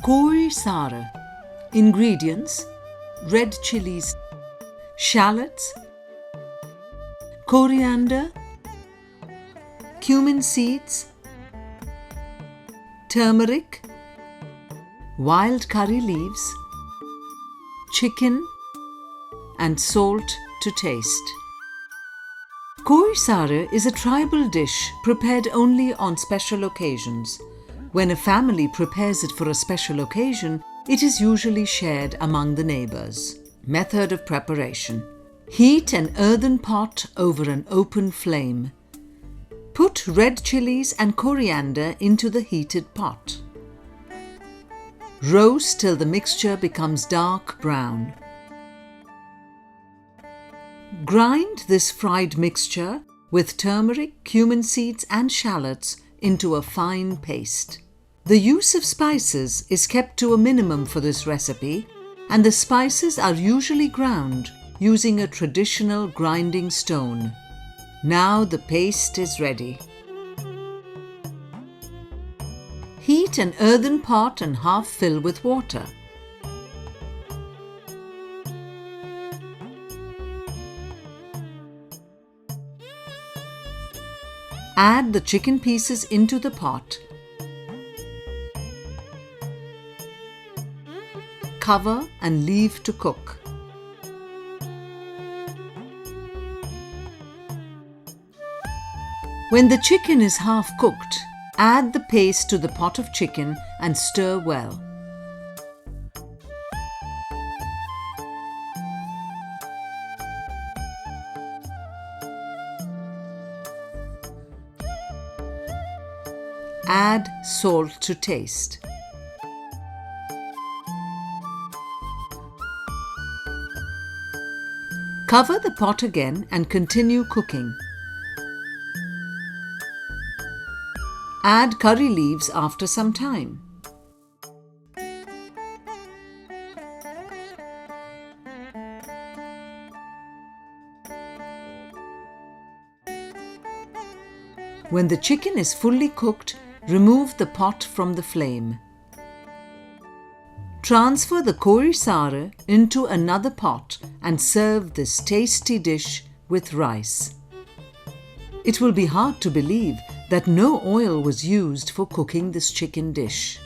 Koyi Saru. Ingredients: red chilies, shallots, coriander, cumin seeds, turmeric, wild curry leaves, chicken, and salt to taste. Koyi Saru is a tribal dish prepared only on special occasions. When a family prepares it for a special occasion, it is usually shared among the neighbours. Method of preparation: heat an earthen pot over an open flame. Put red chilies and coriander into the heated pot. Roast till the mixture becomes dark brown. Grind this fried mixture with turmeric, cumin seeds and shallots into a fine paste. The use of spices is kept to a minimum for this recipe, and the spices are usually ground using a traditional grinding stone. Now the paste is ready. Heat an earthen pot and half fill with water. Add the chicken pieces into the pot. Cover and leave to cook. When the chicken is half cooked, add the paste to the pot of chicken and stir well. Add salt to taste. Cover the pot again and continue cooking. Add curry leaves after some time. When the chicken is fully cooked, remove the pot from the flame. Transfer the Koyi Saru into another pot and serve this tasty dish with rice. It will be hard to believe that no oil was used for cooking this chicken dish.